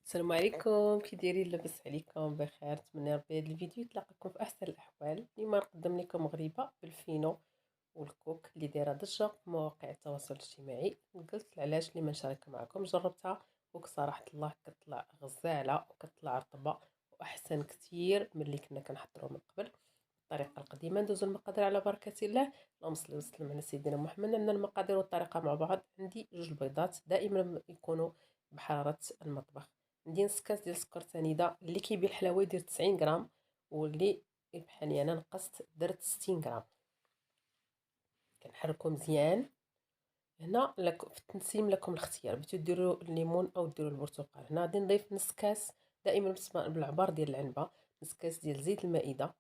السلام عليكم، كي دايرين؟ لاباس عليكم؟ بخير، نتمنى ربي هذا الفيديو يطلقكم في احسن الاحوال. اليوم نقدم لكم مغربه بالفينو والكوك اللي دايره ضجه في مواقع التواصل الاجتماعي. قلت علاش لي ما نشاركها معكم. جربتها وصراحه الله كتطلع غزاله وكتطلع رطبه واحسن كتير من اللي كنا كنحضروا من قبل. الطريقه القديمه ندوزو المقادير على بركه الله. اللهم صل وسلم على سيدنا محمد. عندنا المقادير والطريقه مع بعض. عندي جوج بيضات دائما يكونوا بحراره المطبخ. ندير نص كاس ديال السكر سنيده. اللي كيبيع الحلاوه يدير 90 غرام، واللي بحالي انا نقصت درت 60 غرام. كنحركو مزيان. هنا لك في التنسيم لكم الاختيار، بغيتو ديروا الليمون او ديروا البرتقال. هنا غادي نضيف نص كاس دائما بالعبار ديال العنبه، نص كاس ديال زيت المائده.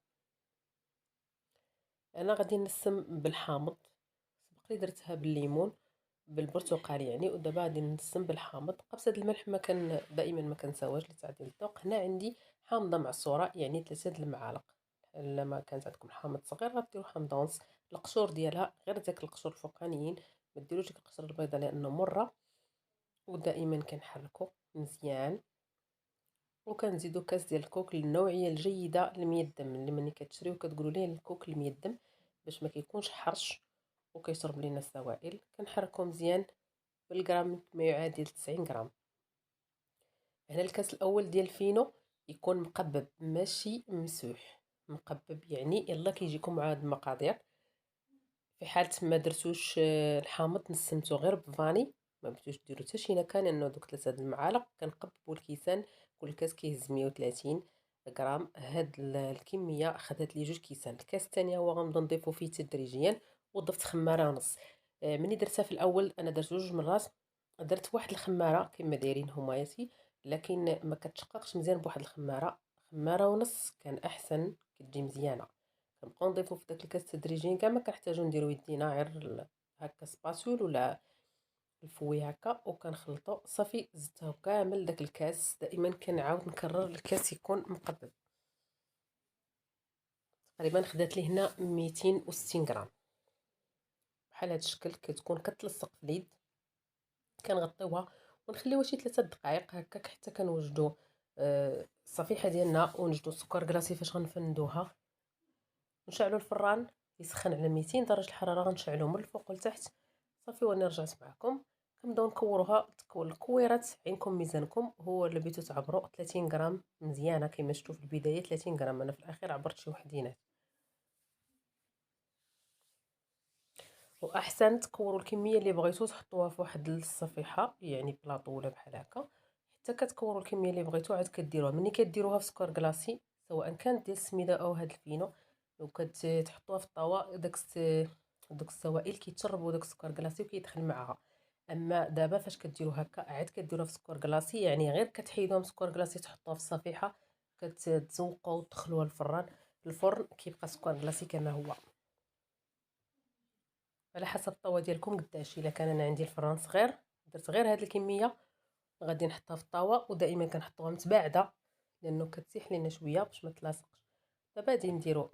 انا غادي نسم بالحامض، سبق لي درتها بالليمون بالبرتقال يعني، ودابا غادي نسم بالحامض. قبصه الملح ما كان دائما ما كنساوهاش لتعديل الذوق. هنا عندي حامضه معصوره يعني 3 المعالق. لما كانت عندكم حامض صغير غديروا حامضه ونص. القشور ديالها غير داك القشور الفوقانيين، ما ديروش ديك القشور البيضاء لانه مره. ودائما كنحركو مزيان. وكنزيدو كاس ديال الكوك للنوعيه الجيده الميدم، اللي ملي كتشريو كتقولوا ليه الكوك الميدم باش ما كيكونش حرش وكيشرب لينا السوائل. كنحركو مزيان بالغرام ما يعادل 90 غرام. هنا الكاس الاول ديال الفينو يكون مقبب ماشي مسوح. مقبب يعني يلا كيجيكم مع هاد المقادير. في حاله ما درتوش الحامض نسمتو غير بفاني، ما بغيتوش ديروا حتى شي نكهه، لانه دوك 3 المعالق كنقببوا الكيسان. كل كاس كيهز 130 غرام. هاد الكميه خدات لي 2 كيسان. الكاس الثاني هو غنبدا نضيفو فيه تدريجيا. وضفت خماره ونص. ملي درتها في الاول انا درت 2 مرات. درت واحد الخماره كما دايرين همايتي، لكن ما كتشققش مزيان بواحد الخماره. خماره ونص كان احسن، كتجي مزيانه. كنبقاو نضيفو في داك الكاس تدريجيا، كاع ما كنحتاجو نديرو يدينا، غير هكا سباسول ولا الفوي هكا وكنخلطو صافي. زدته كامل داك الكاس. دائما كنعاود نكرر الكاس يكون مقبب. تقريبا خدات لي هنا 260 غرام. بحال هاد الشكل كتكون كتلصق في اليد. كنغطيوها ونخليوها شي 3 دقائق هكاك حتى كنوجدو الصفيحه ديالنا، ونوجدو السكر كلاصي فاش غنفندوها. نشعلو الفران يسخن على 200 درجه الحراره. غنشعلوه من الفوق لتحت. صافي واني رجعت معكم. كنبداو نكوروها. تكون الكويرات عينكم ميزانكم، هو اللي بغيتو تعبروا 30 غرام مزيانه كما شفتوا في البدايه. 30 غرام، انا في الاخير عبرت شي وحدينات. واحسن تكوروا الكميه اللي بغيتو تحطوها في واحد الصفيحه يعني بلاطو ولا بحال هكا، حتى كتكوروا الكميه اللي بغيتو عاد كديروها. ملي كديروها في سكر كلاصي سواء كانت ديال السميده او هاد الفينو، وكتحطوها في الطاوه دوك السوائل كيتشربوا داك السكر كلاصي وكيدخل معاها. اما دابا فاش كديروا هكا عاد كديروها في سكر كلاصي، يعني غير كتحيدوها من سكر كلاصي تحطوها في الصفيحه، كتزوقوا وتدخلوها الفران. الفرن كيبقى سكر كلاصي كما هو، على حسب الطاوه ديالكم قداش. الا كان انا عندي الفران صغير درت غير هاد الكميه، غادي نحطها في الطاوه. ودائما كنحطوها متباعده لانه كتسيح لينا شويه باش ما تلاصقش. دابا غادي نديرو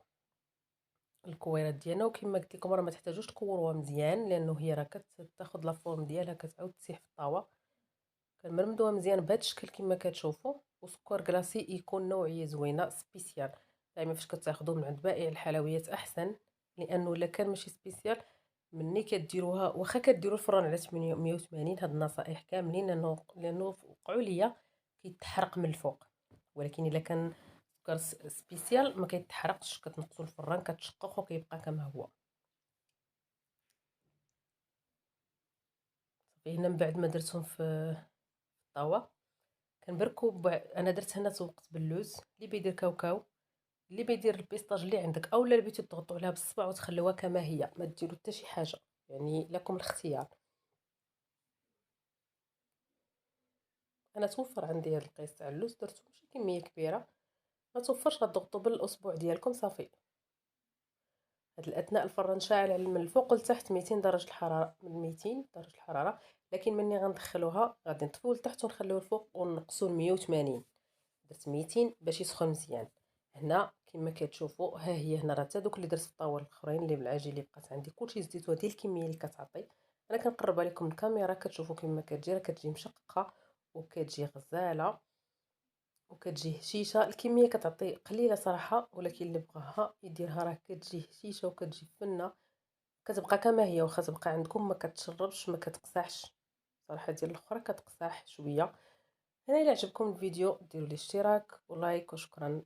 الكويرات ديالنا، وكما قلت لكم راه ما تحتاجوش تكوروها مزيان لانه هي راه كتاخذ لا فورم ديالها كتعاود تسيح في الطاوه. كنمرمدوها مزيان بهذا الشكل كما كتشوفوا. وسكر كلاصي يكون نوعيه زوينه سبيسيال. دائما فاش كتاخذوه من عند بائع الحلويات احسن، لانه الا كان ماشي سبيسيال مني كديروها واخا كديروا الفران على 180. هاد النصائح كاملين لانه وقعوا ليا كيتحرق من الفوق. ولكن الا كان سكر سبيسيال ما كيتحرقش، كتنقصوا الفران كتشقق وكيبقى كما هو. صافي هنا من بعد ما درتهم في الطاوه كنبركو. انا درت هنا سوقت باللوز، اللي بيدير كاوكاو، اللي بيدير البيستاج اللي عندك، اولا اللي بغيتو تضغطوا عليها بالصبع وتخليوها كما هي، ما ديروا حتى شي حاجه، يعني لكم الاختيار. انا توفر عندي هذا القيس تاع اللوز، درتو ماشي كميه كبيره. ما توفرش غتضغطوا بالاصبع ديالكم صافي. هاد الاثناء الفران شاعل على من الفوق لتحت 200 درجه الحراره، من 200 درجه الحراره. لكن مني غندخلوها غادي نطفيو لتحت ونخليوه الفوق ونقصوا ل 180. درت 200 باش يسخن مزيان. هنا كما كتشوفوا ها هي. هنا راه حتى دوك اللي درت في الطاوه الاخرين اللي بالعجين اللي بقات عندي كلشي زديت هذه الكميه اللي كتعطي. انا كنقربها لكم الكاميرا كتشوفوا كما كتجي، راه كتجي مشققه وكتجي غزاله. وكتجي هشيشه. الكميه كتعطي قليله صراحه، ولكن اللي بغاها يديرها راه كتجي هشيشه وكتجي فنه، كتبقى كما هي واخا تبقى عندكم ما كتشربش ما كتقصحش. صراحه ديال الاخرى كتقصح شويه. انا الى عجبكم الفيديو ديروا لي اشتراك ولايك وشكرا.